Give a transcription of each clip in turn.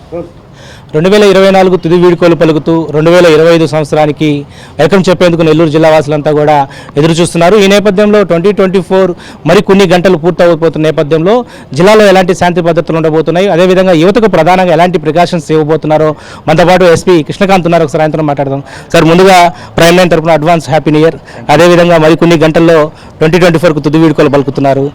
2024 తుది వీడ్కోలు పలుకుతూ 2025 సంవత్సరానికి వెల్కమ్ చెప్పేందుకు నెల్లూరు జిల్లా వాసులంతా కూడా ఎదురు చూస్తున్నారు. ఈ నేపథ్యంలో 2024 మరి కొన్ని గంటలు పూర్తవబోతున్న నేపథ్యంలో జిల్లాలో ఎలాంటి శాంతి భద్రతలు ఉండబోతున్నాయి, అదేవిధంగా యువతకు ప్రధానంగా ఎలాంటి ప్రికాషన్స్ ఇవ్వబోతున్నారో మనతో పాటు ఎస్పీ కృష్ణకాంత్ ఉన్నారు. ఒకసారి ఆయనతో మాట్లాడదాం. సార్, ముందుగా ప్రైమ్ లైన్ తరఫున అడ్వాన్స్ హ్యాపీ న్యూ ఇయర్. అదేవిధంగా మరికొన్ని గంటల్లో 2024కు తుది వీడ్కోలు పలుకుతున్నారు.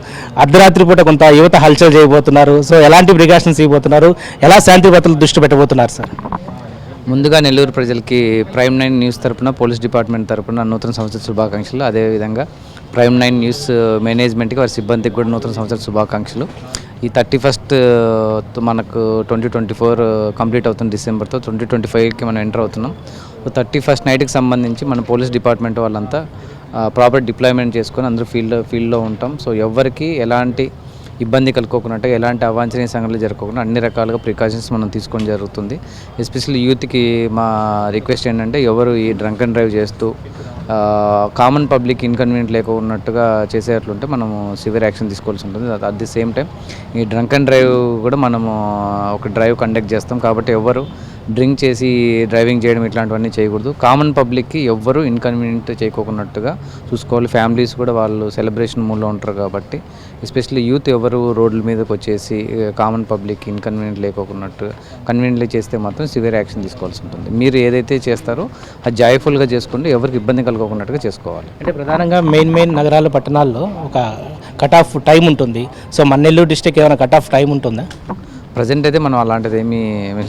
అర్ధరాత్రి పూట కొంత యువత హల్చల్ చేయబోతున్నారు. సో ఎలాంటి ప్రికాషన్స్ ఇవ్వబోతున్నారు, ఎలా శాంతి భద్రతలు దృష్టి పెట్టబోతున్నారు సార్? ముందుగా నెల్లూరు ప్రజలకి ప్రైమ్ 9 న్యూస్ తరపున, పోలీస్ డిపార్ట్మెంట్ తరపున నూతన సంవత్సర శుభాకాంక్షలు. అదేవిధంగా ప్రైమ్ 9 న్యూస్ మేనేజ్మెంట్కి, వారి సిబ్బందికి కూడా నూతన సంవత్సర శుభాకాంక్షలు. ఈ 31st మనకు 2024 కంప్లీట్ అవుతుంది డిసెంబర్తో. 2025కి మనం ఎంటర్ అవుతున్నాం. 31st నైట్కి సంబంధించి మన పోలీస్ డిపార్ట్మెంట్ వాళ్ళంతా ప్రాపర్ డిప్లాయ్మెంట్ చేసుకొని అందరూ ఫీల్డ్లో ఉంటాం. సో ఎవరికి ఎలాంటి ఇబ్బంది కలుకోకుండా, ఎలాంటి అవాంఛనీయ సంఘటనలు జరగకుండా అన్ని రకాలుగా ప్రికాషన్స్ మనం తీసుకోవడం జరుగుతుంది. ఎస్పెషల్లీ యూత్కి మా రిక్వెస్ట్ ఏంటంటే, ఎవరు ఈ డ్రంక్ అండ్ డ్రైవ్ చేస్తూ కామన్ పబ్లిక్ ఇన్కన్వీనియంట్ లేకున్నట్టుగా చేసేట్లుంటే మనము సివియర్ యాక్షన్ తీసుకోవాల్సి ఉంటుంది. అట్ ది సేమ్ టైం ఈ డ్రంక్ అండ్ డ్రైవ్ కూడా మనము ఒక డ్రైవ్ కండక్ట్ చేస్తాం. కాబట్టి ఎవరు డ్రింక్ చేసి డ్రైవింగ్ చేయడం ఇట్లాంటివన్నీ చేయకూడదు. కామన్ పబ్లిక్కి ఎవ్వరూ ఇన్కన్వీనియంట్ చేయకోకున్నట్టుగా చూసుకోవాలి. ఫ్యామిలీస్ కూడా వాళ్ళు సెలబ్రేషన్ మూడ్లో ఉంటారు. కాబట్టి ఎస్పెషల్లీ యూత్ ఎవరు రోడ్ల మీదకి వచ్చేసి కామన్ పబ్లిక్ ఇన్కన్వీనియంట్ లేకోకున్నట్టు కన్వీనియంట్లీ చేస్తే మాత్రం సివియర్ యాక్షన్ తీసుకోవాల్సి ఉంటుంది. మీరు ఏదైతే చేస్తారో అది జాయ్ఫుల్గా చేసుకోండి, ఎవరికి ఇబ్బంది కలుకోకున్నట్టుగా చేసుకోవాలి. అంటే ప్రధానంగా మెయిన్ నగరాలు, పట్టణాల్లో ఒక కట్ ఆఫ్ టైం ఉంటుంది. సో మన నెల్లూరు డిస్ట్రిక్ట్ ఏమైనా కట్ ఆఫ్ టైం ఉంటుందా? ప్రజెంట్ అయితే మనం అలాంటిది ఏమీ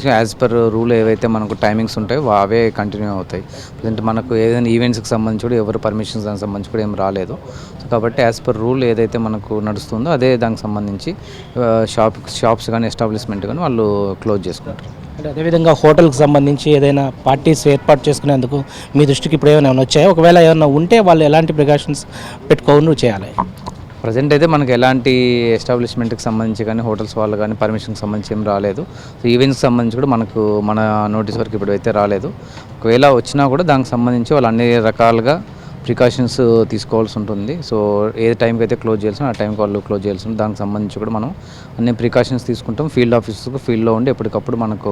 యాజ్ పర్ రూల్ ఏవైతే మనకు టైమింగ్స్ ఉంటాయో అవే కంటిన్యూ అవుతాయి. ప్రజెంట్ మనకు ఏదైనా ఈవెంట్స్కి సంబంధించి కూడా ఎవరు పర్మిషన్స్ దానికి సంబంధించి కూడా ఏం రాలేదు. సో కాబట్టి యాజ్ పర్ రూల్ ఏదైతే మనకు నడుస్తుందో అదే దానికి సంబంధించి షాప్స్ కానీ ఎస్టాబ్లిష్మెంట్ కానీ వాళ్ళు క్లోజ్ చేసుకుంటారు. అంటే అదేవిధంగా హోటల్కి సంబంధించి ఏదైనా పార్టీస్ ఏర్పాటు చేసుకునేందుకు మీ దృష్టికి ఇప్పుడు ఏమైనా వచ్చాయో, ఒకవేళ ఏమైనా ఉంటే వాళ్ళు ఎలాంటి ప్రికాషన్స్ పెట్టుకోను చేయాలి? ప్రజెంట్ అయితే మనకు ఎలాంటి ఎస్టాబ్లిష్మెంట్కి సంబంధించి కానీ హోటల్స్ వాళ్ళు కానీ పర్మిషన్కి సంబంధించి ఏం రాలేదు. సో ఈవెంట్స్కి సంబంధించి కూడా మనకు మన నోటీస్ వరకు ఇప్పుడు అయితే రాలేదు. ఒకవేళ వచ్చినా కూడా దానికి సంబంధించి వాళ్ళు అన్ని రకాలుగా ప్రికాషన్స్ తీసుకోవాల్సి ఉంటుంది. సో ఏ టైంకి అయితే క్లోజ్ చేయాల్సిన ఆ టైంకి వాళ్ళు క్లోజ్ చేయాల్సి ఉంటుంది. దానికి సంబంధించి కూడా మనం అన్ని ప్రికాషన్స్ తీసుకుంటాం. ఫీల్డ్ ఆఫీసర్స్కి ఫీల్డ్లో ఉండి ఎప్పటికప్పుడు మనకు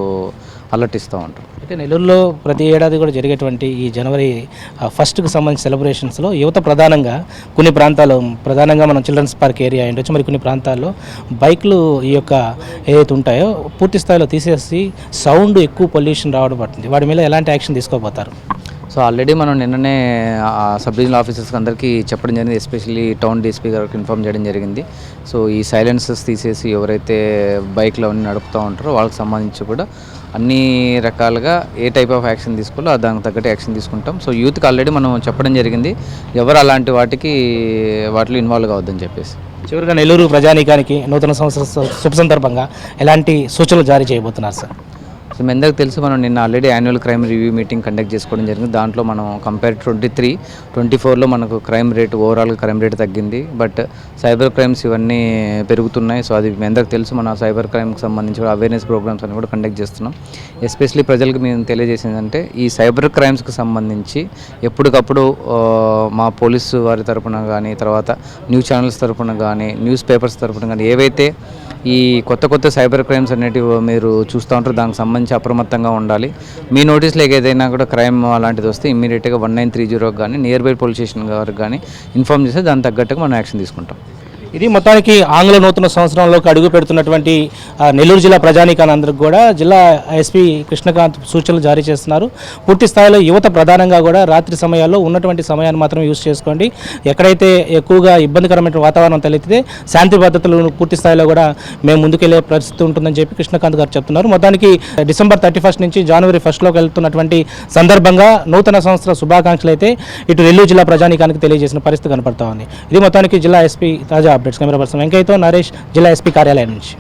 అలర్ట్ ఇస్తూ ఉంటాం. అయితే నెల్లూరులో ప్రతి ఏడాది కూడా జరిగేటువంటి ఈ జనవరి 1కి సంబంధించిన సెలబ్రేషన్స్లో యువత ప్రధానంగా కొన్ని ప్రాంతాలు, ప్రధానంగా మనం చిల్డ్రన్స్ పార్క్ ఏరియా ఉండొచ్చు, మరి కొన్ని ప్రాంతాల్లో బైక్లు ఈ యొక్క ఏదైతే ఉంటాయో పూర్తి స్థాయిలో తీసేసి సౌండ్ ఎక్కువ పొల్యూషన్ రావడం పడుతుంది. వాటి మీద ఎలాంటి యాక్షన్ తీసుకోబోతారు? సో ఆల్రెడీ మనం నిన్ననే సబ్ డివిజనల్ ఆఫీసర్స్కి అందరికీ చెప్పడం జరిగింది. ఎస్పెషల్లీ టౌన్ డీఎస్పీ గారికి ఇన్ఫార్మ్ చేయడం జరిగింది. సో ఈ సైలెన్సర్స్ తీసేసి ఎవరైతే బైక్లో అన్నీ నడుపుతూ ఉంటారో వాళ్ళకి సంబంధించి కూడా అన్ని రకాలుగా ఏ టైప్ ఆఫ్ యాక్షన్ తీసుకోవాలో దానికి తగ్గట్టు యాక్షన్ తీసుకుంటాం. సో యూత్కి ఆల్రెడీ మనం చెప్పడం జరిగింది, ఎవరు అలాంటి వాటిలో ఇన్వాల్వ్ కావద్దని చెప్పేసి. చివరిగా నెల్లూరు ప్రజానీకానికి నూతన సంవత్సర శుభ సందర్భంగా ఎలాంటి సూచనలు జారీ చేయబోతున్నారు సార్? సో మీ అందరికీ తెలుసు, మనం నిన్న already annual crime review meeting conduct చేసుకోవడం జరిగింది. దాంట్లో మనం కంపేర్ 23-24లో మనకు క్రైమ్ రేట్, ఓవరాల్గా క్రైమ్ రేట్ తగ్గింది. బట్ సైబర్ క్రైమ్స్ ఇవన్నీ పెరుగుతున్నాయి. సో అది మీ అందరికీ తెలుసు. మన సైబర్ క్రైమ్కి సంబంధించి కూడా అవేర్నెస్ ప్రోగ్రామ్స్ అని కూడా కండక్ట్ చేస్తున్నాం. ఎస్పెషల్లీ ప్రజలకు మేము తెలియజేసిందంటే, ఈ సైబర్ క్రైమ్స్కి సంబంధించి ఎప్పటికప్పుడు మా పోలీసు వారి తరపున కానీ, తర్వాత న్యూస్ ఛానల్స్ తరపున కానీ, న్యూస్ పేపర్స్ తరపున కానీ ఏవైతే ఈ కొత్త సైబర్ క్రైమ్స్ అనేటివి మీరు చూస్తూ ఉంటారు, దానికి సంబంధించి అప్రమత్తంగా ఉండాలి. మీ నోటీస్లోకి ఏదైనా కూడా క్రైమ్ అలాంటిది వస్తే ఇమ్మీడియట్గా 1930 కానీ నియర్ బై పోలీస్ స్టేషన్ గారికి కానీ ఇన్ఫార్మ్ చేస్తే దానికి తగ్గట్టుగా మనం యాక్షన్ తీసుకుంటాం. ఇది మొత్తానికి ఆంగ్ల నూతన సంవత్సరంలోకి అడుగు పెడుతున్నటువంటి నెల్లూరు జిల్లా ప్రజానీకానందరికి కూడా జిల్లా ఎస్పీ కృష్ణకాంత్ సూచనలు జారీ చేస్తున్నారు. పూర్తి స్థాయిలో యువత ప్రధానంగా కూడా రాత్రి సమయాల్లో ఉన్నటువంటి సమయాన్ని మాత్రం యూజ్ చేసుకోండి. ఎక్కడైతే ఎక్కువగా ఇబ్బందికరమైన వాతావరణం తలెత్తితే శాంతి భద్రతలను పూర్తి స్థాయిలో కూడా మేము ముందుకెళ్లే పరిస్థితి ఉంటుందని చెప్పి కృష్ణకాంత్ గారు చెప్తున్నారు. మొత్తానికి డిసెంబర్ 31 నుంచి జనవరి 1లోకి వెళ్తున్నటువంటి సందర్భంగా నూతన సంవత్సర శుభాకాంక్షలు అయితే ఇటు నెల్లూరు జిల్లా ప్రజానీకానికి తెలియజేసిన పరిస్థితి కనపడతా ఉంది. ఇది మొత్తానికి జిల్లా ఎస్పీ తాజా అప్డేట్స్. కెమెరా పర్సన్ వెంకయ్యతో నరేష్, జిల్లా ఎస్పీ కార్యాలయం నుంచి.